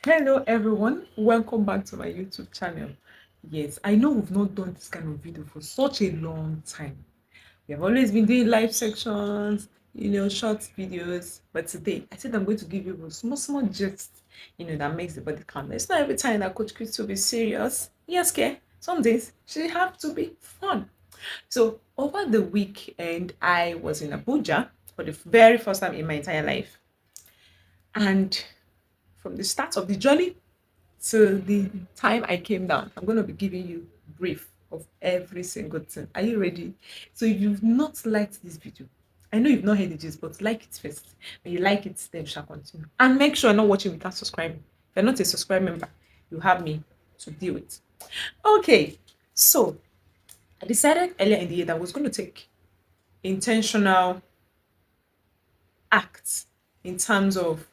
Hello everyone, welcome back to my YouTube channel. Yes, I know we've not done this kind of video for such a long time. We have always been doing live sections, short videos, but today I said I'm going to give you a small gist, that makes the body calm. It's not every time that Coach Chris will be serious. Yes, okay. Some days she have to be fun. So over the weekend, I was in Abuja for the very first time in my entire life. And from the start of the journey so the time I came down, I'm going to be giving you brief of every single thing. Are you ready? So if you've not liked this video, I know you've not heard the gist, but like it first. When you like it, then we shall continue. And make sure you're not watching without subscribing. If you're not a subscribe member, you have me to deal with. Okay, so I decided earlier in the year that I was going to take intentional act in terms of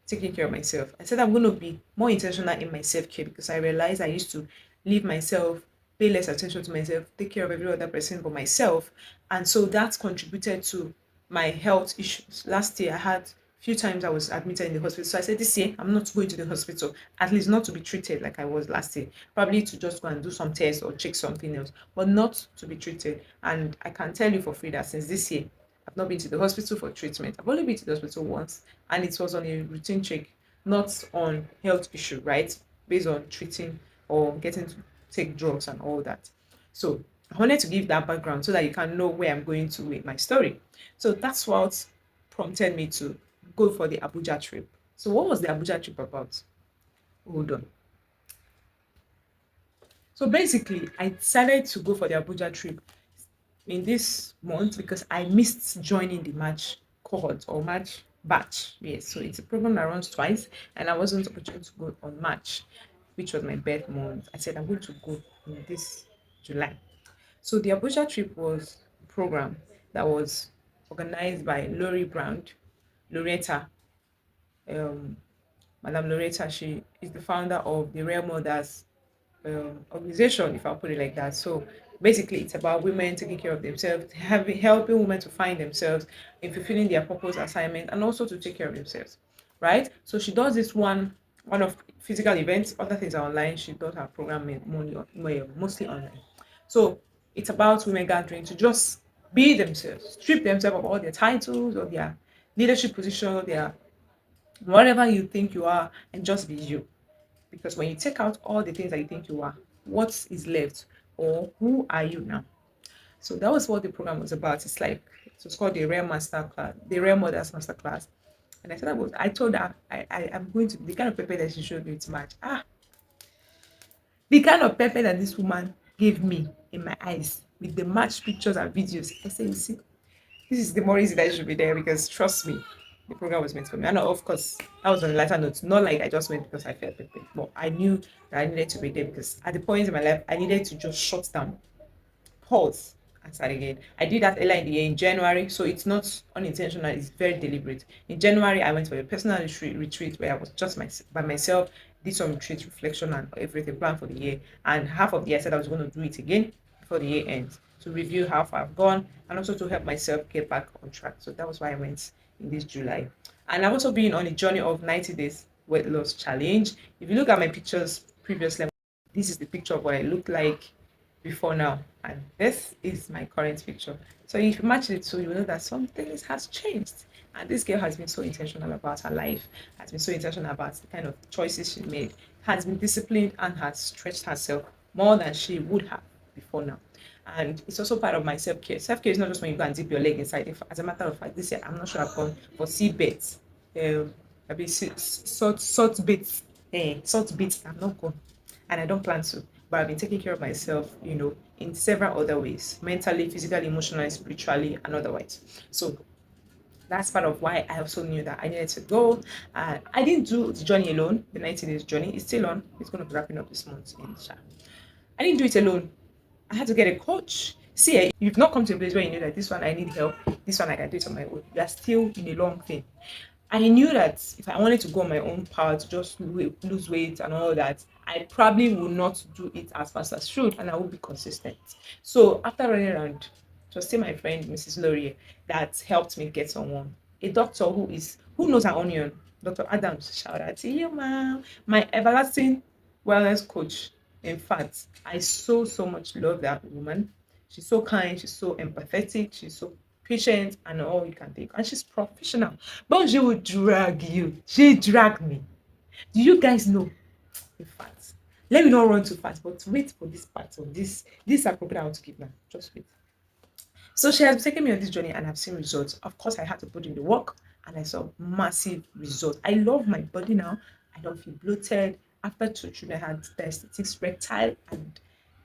taking care of myself. I said I'm going to be more intentional in my self care because I realized I used to leave myself, pay less attention to myself, take care of every other person but myself. And so that contributed to my health issues. Last year, I had few times I was admitted in the hospital. So I said this year I'm not going to the hospital, at least not to be treated like I was last year. Probably to just go and do some tests or check something else, but not to be treated. And I can tell you for free that since this year I've not been to the hospital for treatment. I've only been to the hospital once, and it was on a routine check, not on health issue, right? Based on treating or getting to take drugs and all that. So I wanted to give that background so that you can know where I'm going to with my story. So that's what prompted me to go for the Abuja trip. So what was the Abuja trip about? Hold on. So basically, I decided to go for the Abuja trip in this month because I missed joining the March cohort or March batch. Yes, so it's a program that runs twice, and I wasn't opportunity to go on March, which was my birth month. I said I'm going to go in this July. So the Abuja trip was a program that was organized by Lori Brand, Loretta, um, Madam Loretta. She is the founder of the Real Mothers organization, if I put it like that. So basically, it's about women taking care of themselves, helping women to find themselves in fulfilling their purpose assignment, and also to take care of themselves, right? So she does this one of physical events. Other things are online. She does her program mostly online. So it's about women gathering to just be themselves, strip themselves of all their titles or their leadership position, their whatever you think you are, and just be you. Because when you take out all the things that you think you are, what is left or who are you now? So that was what the program was about. It's like it was called the Rare Master Class, the Rare Mothers Master Class. And I said I told her I am going to the kind of paper that she showed me to match. The kind of pepper that this woman gave me in my eyes with the match pictures and videos. I said, you see, this is the more reason that I should be there because trust me, the program was meant for me. And of course, I was on a lighter note. Not like I just went because I felt prepared, but I knew that I needed to be there because at the point in my life, I needed to just shut down, pause, and start again. I did that earlier in the year in January, so it's not unintentional, it's very deliberate. In January, I went for a personal retreat where I was just by myself, did some retreat reflection and everything planned for the year. And half of the year, I said I was going to do it again before the year ends to review how far I've gone and also to help myself get back on track. So that was why I went in this July. And I've also been on a journey of 90 days weight loss challenge. If you look at my pictures previously, this is the picture of what I look like before now, and this is my current picture. So if you match the two, you know that something has changed. And this girl has been so intentional about her life, has been so intentional about the kind of choices she made, has been disciplined and has stretched herself more than she would have before now. And it's also part of my self-care. Self-care is not just when you go and dip your leg inside. If, as a matter of fact, this year I'm not sure I've gone for sea beds. I've been salt bits. Salt bits. I'm not gone and I don't plan to. But I've been taking care of myself, in several other ways mentally, physically, emotionally, spiritually, and otherwise. So that's part of why I also knew that I needed to go. I didn't do the journey alone, the 90 days journey. It's still on, it's going to be wrapping up this month in Sha. I didn't do it alone. I had to get a coach. See, you've not come to a place where you know that this one I need help, this one I can do it on my own. You are still in a long thing. I knew that if I wanted to go on my own path, to just lose weight and all that, I probably would not do it as fast as should, and I would be consistent. So after running around, it was still my friend Mrs. Laurier that helped me get someone, a doctor who knows her onion. Dr. Adams, shout out to you, ma'am. My everlasting wellness coach. In fact, I so much love that woman. She's so kind, she's so empathetic, she's so patient, and all you can think. And she's professional. But she will drag you. She dragged me. Do you guys know? In fact, let me not run too fast, but wait for this part of this appropriate I want to give now. Just wait. So she has taken me on this journey and I've seen results. Of course, I had to put in the work and I saw massive results. I love my body now. I don't feel bloated. After two children, I had diabetes rectile, and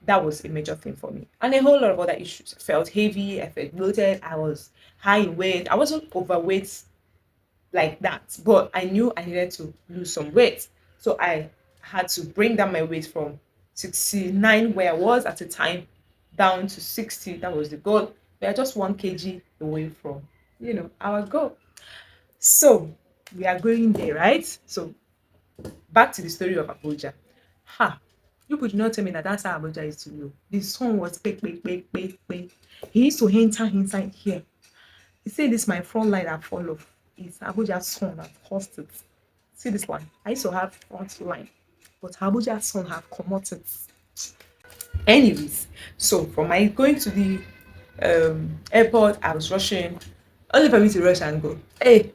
that was a major thing for me. And a whole lot of other issues. I felt heavy, I felt bloated, I was high in weight. I wasn't overweight like that, but I knew I needed to lose some weight. So I had to bring down my weight from 69, where I was at the time, down to 60. That was the goal. We are just 1 kg away from, our goal. So we are going there, right? So back to the story of Abuja. Ha! You could not tell me that that's how Abuja is to you. The sun was big. He used to enter inside here. He said this my front line I follow. It's Abuja's son that caused it. See this one. I used to have front line, but Abuja's son have commoted. Anyways, so from my going to the airport, I was rushing. Only for me to rush and go. Hey,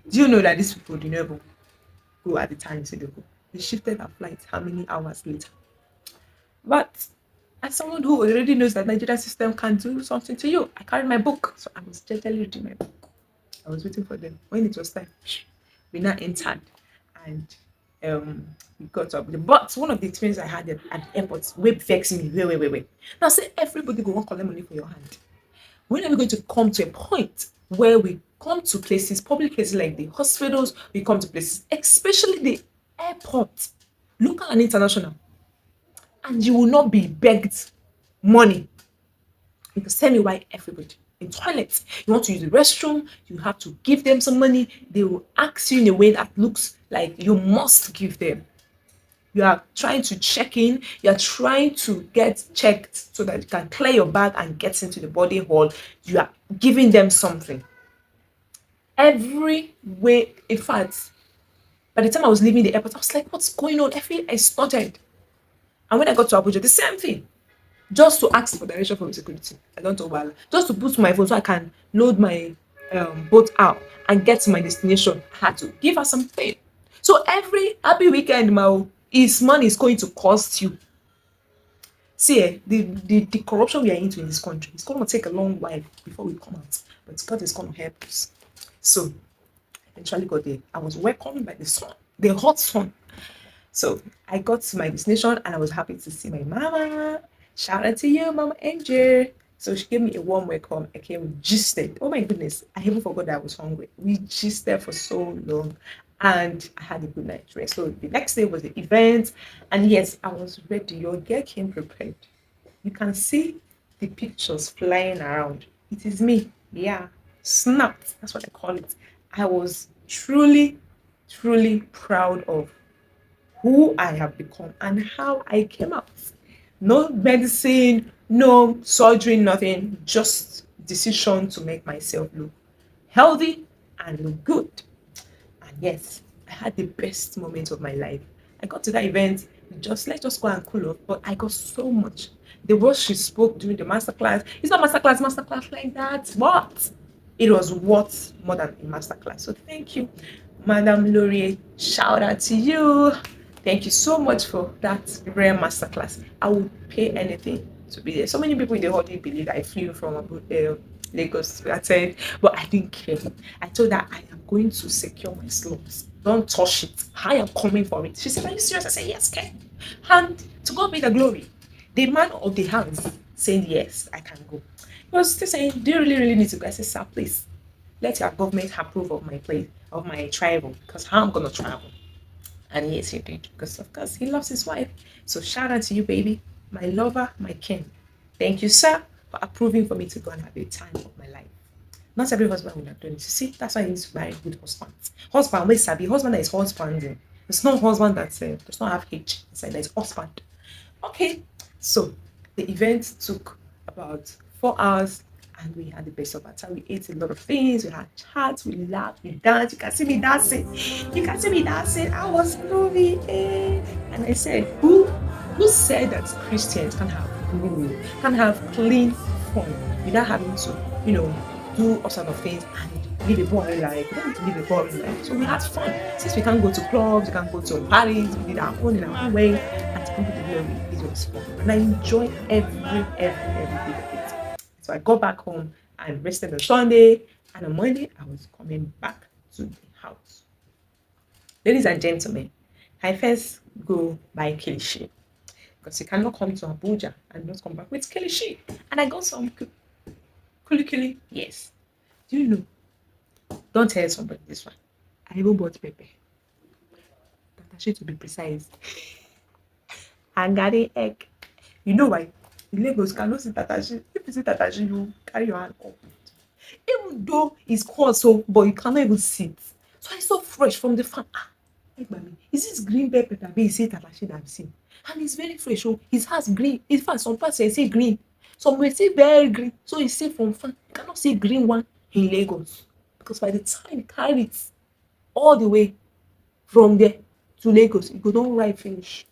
do you know that these people did not even go at the time so they go? They shifted our flight how many hours later? But as someone who already knows that Nigerian system can do something to you, I carried my book. So I was gently reading my book. I was waiting for them. When it was time, we now entered and we got up. But one of the experiences I had at the airport web vexed me. Wait. Now say everybody go want collect money for your hand. When are we going to come to a point where we come to places, public places like the hospitals, we come to places, especially the airport, local and international, and you will not be begged money? Because tell me why everybody in toilets, you want to use the restroom, you have to give them some money. They will ask you in a way that looks like you must give them. You are trying to check in, you are trying to get checked so that you can clear your bag and get into the boarding hall. You are giving them something. Every way, in fact, by the time I was leaving the airport, I was like, what's going on? I started. And when I got to Abuja, the same thing. Just to ask for direction from security. I don't know why. Just to put my phone so I can load my boat out and get to my destination. I had to give her something. So every happy weekend, Mao, is money is going to cost you. See, the corruption we are into in this country, it's going to take a long while before we come out. But God is going to help us. So eventually got there. I was welcomed by the sun, the hot sun. So I got to my destination and I was happy to see my mama. Shout out to you, Mama Angel. So she gave me a warm welcome. I came gisted. Oh my goodness, I even forgot that I was hungry. We gisted for so long and I had a good night's rest. So the next day was the event, and yes, I was ready. Your girl came prepared. You can see the pictures flying around. It is me. Yeah. Snapped. That's what I call it. I was truly proud of who I have become and how I came out. No medicine, no surgery, nothing, just decision to make myself look healthy and look good. And yes, I had the best moment of my life. I got to that event, let's just go and cool off. But I got so much. The words she spoke during the masterclass, it's not masterclass like that. What? It was worth more than a masterclass. So thank you, Madam Laurier. Shout out to you. Thank you so much for that rare masterclass. I would pay anything to be there. So many people in the audience believe I flew from Lagos to attend, but I didn't care. I told her I am going to secure my slots. Don't touch it. I am coming for it. She said, are you serious? I said, yes, okay. And to God be the glory. The man of the house saying, yes, I can go. He was still saying, do you really need to go? I said, sir, please, let your government approve of my place, of my travel, because how I'm going to travel. And yes, he did, because of course he loves his wife. So shout out to you, baby, my lover, my king. Thank you, sir, for approving for me to go and have a time of my life. Not every husband will have done it. You see, that's why he needs to marry good husband. Husband, wait, Sabi, husband that is husbanding. It's not husband that does not have H. It's like there's husband. Okay, so the event took about 4 hours And we had the best of our time. We ate a lot of things. We had chats. We laughed. We danced. You can see me dancing. You can see me dancing. I was moving. And I said, who said that Christians can have glue, can have clean fun without having to, do all sort of things and live a boring life? We don't need to live a boring life. So we had fun. Since we can't go to clubs, we can't go to parties, we did our own in our own way. And to come to the glory, it was fun. And I enjoyed every bit of it. So I got back home and rested on Sunday. And on Monday, I was coming back to the house. Ladies and gentlemen, I first go by Kilishi because you cannot come to Abuja and not come back with Kilishi. And I got some kuli. Yes. Do you know? Don't tell somebody this one. I even bought pepper. Tatashi to be precise. And garden egg. You know why? In Lagos, you cannot see Tatashi. If you see Tatashi, you carry your hand up. Even though it's cold, so but you cannot even see it. So I saw fresh from the farm. Is this green pepper that be say Tatashi that I've seen? And it's very fresh. Oh, it has green. In fact, some parts say green. Some will say very green. So it's say from farm. You cannot see green one in Lagos. Because by the time you carry it all the way from there to Lagos, you go don't ride finish.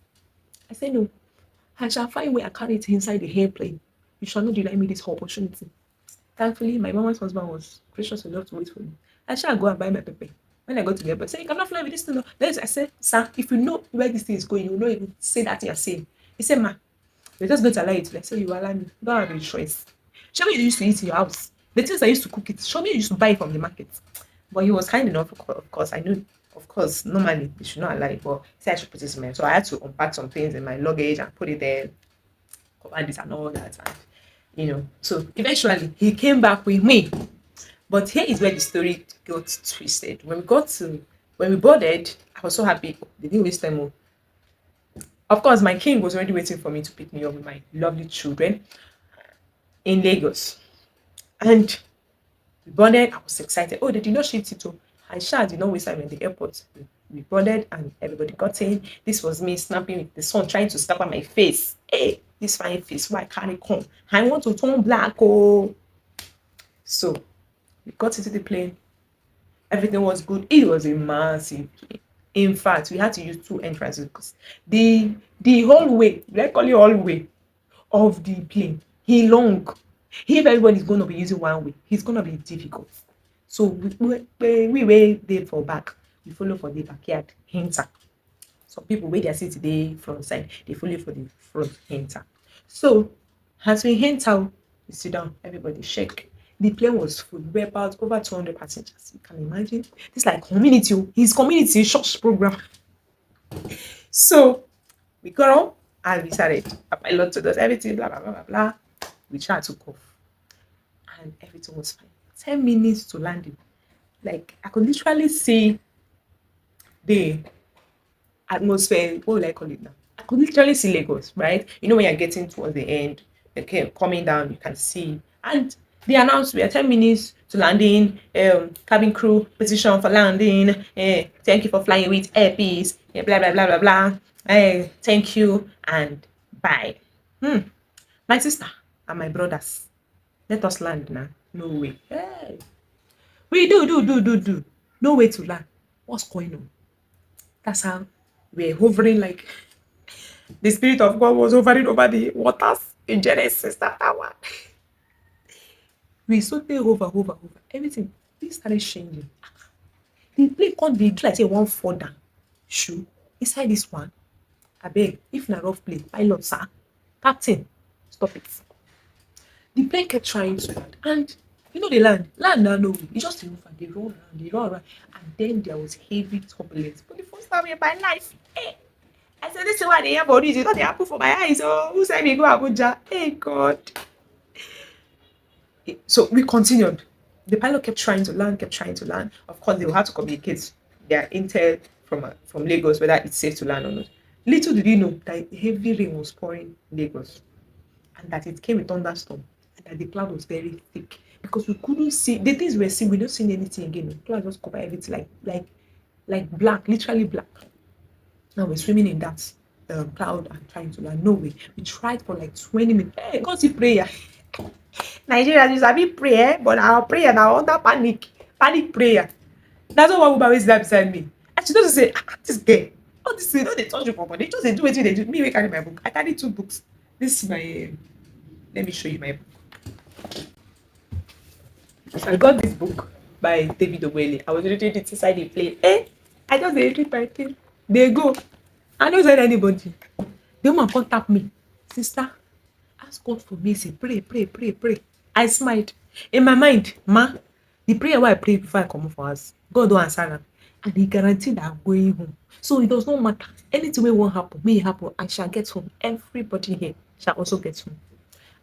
I say no. I shall find where I carry it inside the airplane. You shall not deny me this opportunity. Thankfully, my mama's husband was gracious enough to wait for me. I shall go and buy my pepper. When I got to the airport, say, you cannot fly with this thing. No. Then I said, sir, if you know where this thing is going, you will not even say that you're saying. He said, ma, we're just going to allow you to. I said, you allow me. You don't have a choice. Show me you used to eat in your house. The things I used to cook it. Show me you used to buy it from the market. But he was kind enough, of course. I knew, of course, normally they should not allow it, but he said I should put it in my. So I had to unpack some things in my luggage and put it there, cover this and all that. And, so eventually he came back with me. But here is where the story got twisted. When we boarded, I was so happy. They didn't waste time. Oh. Of course, my king was already waiting for me to pick me up with my lovely children in Lagos. And we boarded. I was excited. Oh, they did not shift it. I did not waste time in the airport. We boarded and everybody got in. This was me snapping with the sun, trying to snap at my face. Hey, this fine face, why can't it come? I want to turn black. Oh, so we got into the plane. Everything was good. It was a massive plane. In fact, we had to use two entrances because the whole way, let's call it all way of the plane, he long. If everybody is going to be using one way, it's going to be difficult. So we were there for back. We follow for the backyard enter. Some people where they sit today front side, they follow for the front enter. So as we enter, we sit down, everybody shake. The plane was full. We were about over 200 passengers. You can imagine. This like community, his community church program. So we got on and we started. A pilot told us everything, blah blah blah blah blah. We tried to cough. And everything was fine. 10 minutes to landing. Like I could literally see the atmosphere. What will I call it now? I could literally see Lagos, right? You know when you're getting towards the end, okay, coming down, you can see. And they announced we are 10 minutes to landing. Cabin crew position for landing. Thank you for flying with Airpeace. Blah blah blah blah blah. Thank you and bye. My sister and my brothers, let us land now. No way. Hey. We do. No way to land. What's going on? That's how we're hovering like the Spirit of God was hovering over the waters in Genesis chapter 1. We so they over. Everything. Things started changing. The plane can't be like say one fall down. Shoe. Inside this one. I beg, if na rough plane, pilot, sir, captain, stop it. The plane kept trying to land. And they land now, no way. It just move and they run around. And then there was heavy turbulence. But the first time in my life, I said, this is why they have all this. It's not they happen for my eyes. Oh, who said me go Abuja? Hey, God. So we continued. The pilot kept trying to land. Of course, they will have to communicate their intel from Lagos whether it's safe to land or not. Little did you know that heavy rain was pouring in Lagos and that it came with thunderstorm and that the cloud was very thick because we couldn't see the things we were seeing. We don't see anything again. The cloud just covered everything like black, literally black. Now we're swimming in that cloud and trying to land. No way. We tried for like 20 minutes. Hey, God see prayer. Nigerians use a bit prayer, but our prayer now under panic prayer. That's what one woman always there beside me. And she doesn't say, this girl, all this thing, no, they touch you for body. Just they do it, they do. Me, we carry my book. I carry two books. This is my, let me show you my book. So I got this book by David Owele. I was reading it inside the plane. I just read my thing. They go. I don't tell anybody. The woman contact me. Sister, ask God for mercy. Pray, pray, pray, pray. I smiled. In my mind, ma, the prayer where I pray before I come out for us, God don't answer them. And he guaranteed that I'm going home. So it does not matter. Anything will won't happen, may happen, I shall get home. Everybody here shall also get home.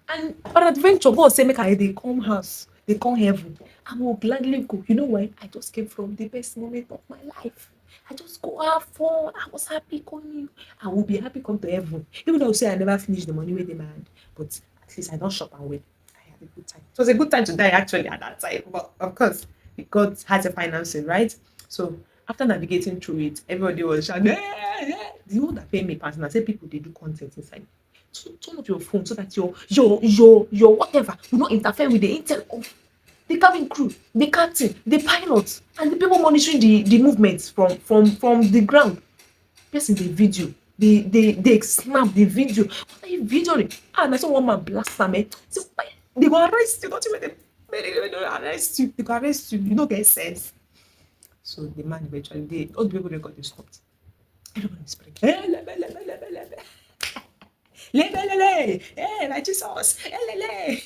And peradventure, God say, make I they come house, they come heaven. I will gladly go. You know why? I just came from the best moment of my life. I just go have fun. I was happy coming. I will be happy come to heaven. Even though I say I never finished the money with the man, but at least I don't shop and wait. I had a good time. It was a good time to die actually at that time. But of course, God has a financing, right? So after navigating through it, everybody was shouting, the one that paid me personal, I said people they do content inside. So turn off your phone so that your whatever will not interfere with the intel of the cabin crew, the captain, the pilot, and the people monitoring the movements from the ground. Person the video, they snap the video. What are you videoing? And I saw one man blast am. So they go arrest you. Don't even they don't arrest you. They go arrest you. You don't get sense. So the man eventually, all the people they got they stopped. Everybody is praying. Lebelele, my Jesus, elele.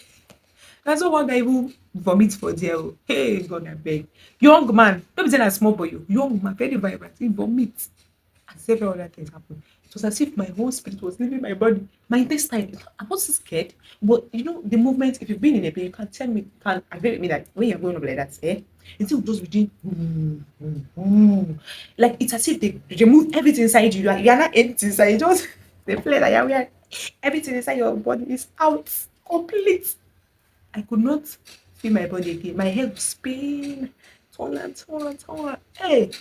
That's what one guy who vomit for there. Hey, God, I beg. Young man, don't be saying a small boy, young man, very vibrant, he vomit. And several other things happened. It was as if my whole spirit was leaving my body. My intestine, I wasn't scared, but you know, the movement, if you've been in a plane, you can tell me, can agree with me that when you're going up like that, instead of just doing, like it's as if they remove everything inside you. You're not empty inside, you just, they play like, yeah, we are, everything inside your body is out, complete. I could not feel my body again. My head was spinning, turn. Hey,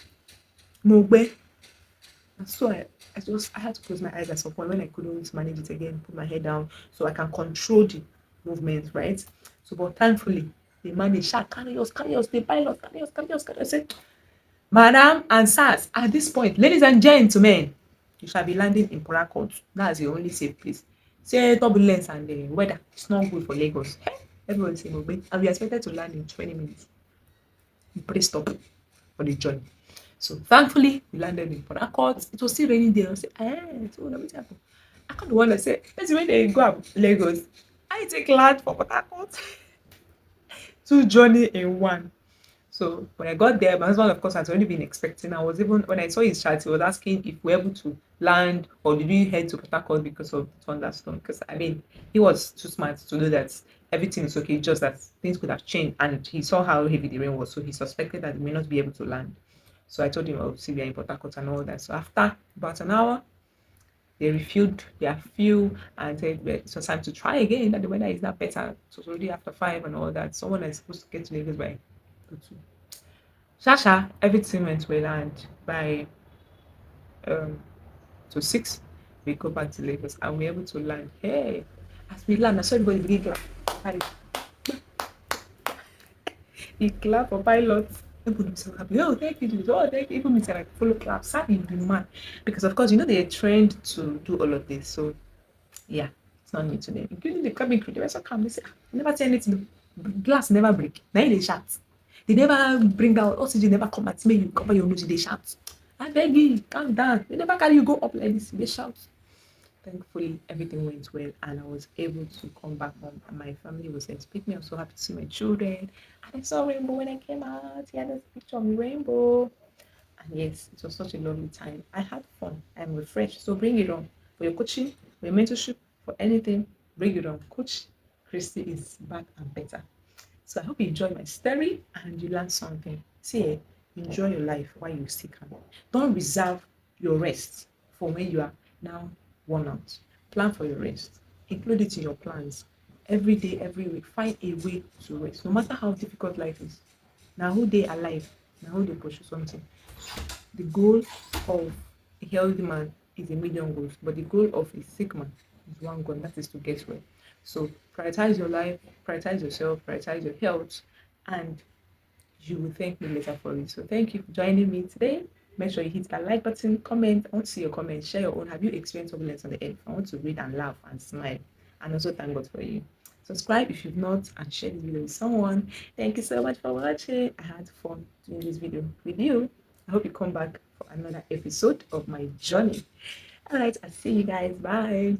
Mogbe. And so I had to close my eyes at some point when I couldn't manage it again, put my head down so I can control the movement, right? So, but thankfully, they managed, carry us, the pilot, carry us. I said, Madam and sirs, at this point, ladies and gentlemen, you shall be landing in Port Harcourt. That's the only safe place. Say turbulence and the weather, it's not good for Lagos. Hey, everyone say no, and we expected to land in 20 minutes. We pressed stop for the journey. So thankfully, we landed in Port Harcourt. It was still raining there. I said, so what happened? I can't want to say, that's when they go up Lagos. I take land for Port Harcourt. Two journey in one. So when I got there, my husband, of course, had already been expecting. I was even when I saw his chat, he was asking if we were able to land or did we head to Port Harcourt because of the thunderstorm. Because I mean, he was too smart to know that everything is okay, just that things could have changed. And he saw how heavy the rain was, so he suspected that we may not be able to land. So I told him, oh, see, we are in Port Harcourt and all that. So after about an hour, they refilled their fuel and said well, it was time to try again. That the weather is not better. It was already after 5 and all that. Someone is supposed to get to Lagos by 2. Shasha, everything went well, and by um to 6, we go back to Lagos and we're able to land. Hey, as we land, I saw everybody begin to he clap for pilots. Everybody was so happy. Oh, thank you. Oh, thank you. Even me, like, follow clap. Sad you be mad. Because, of course, you know, they're trained to do all of this. So, yeah, it's not new to them. Including the cabin crew. They were so calm. They say, never say anything. Glass never break. Now they shout. They never bring down oxygen, never come at me. You cover your nose, they shout. I beg you, calm down. They never carry you go up like this. They shout. Thankfully, everything went well, and I was able to come back home. And my family was there to pick me. I'm so happy to see my children. And I saw rainbow when I came out. He had a picture of the rainbow. And yes, it was such a lovely time. I had fun. I'm refreshed. So bring it on. For your coaching, for your mentorship, for anything, bring it on. Coach Christy is back and better. So I hope you enjoy my story and you learn something. See, enjoy your life while you still can. Don't reserve your rest for when you are now worn out. Plan for your rest. Include it in your plans. Every day, every week, find a way to rest. No matter how difficult life is. Now who they alive, now who they pursue something. The goal of a healthy man is a million goals, but the goal of a sick man is one goal, that is to get well. So prioritize your life, prioritize yourself, prioritize your health, and you will thank me later for it. So thank you for joining me today. Make sure you hit that like button, comment. I want to see your comments. Share your own. Have you experienced turbulence on the earth? I want to read and laugh and smile. And also thank God for you. Subscribe if you've not and share this video with someone. Thank you so much for watching. I had fun doing this video with you. I hope you come back for another episode of my journey. All right, I'll see you guys. Bye.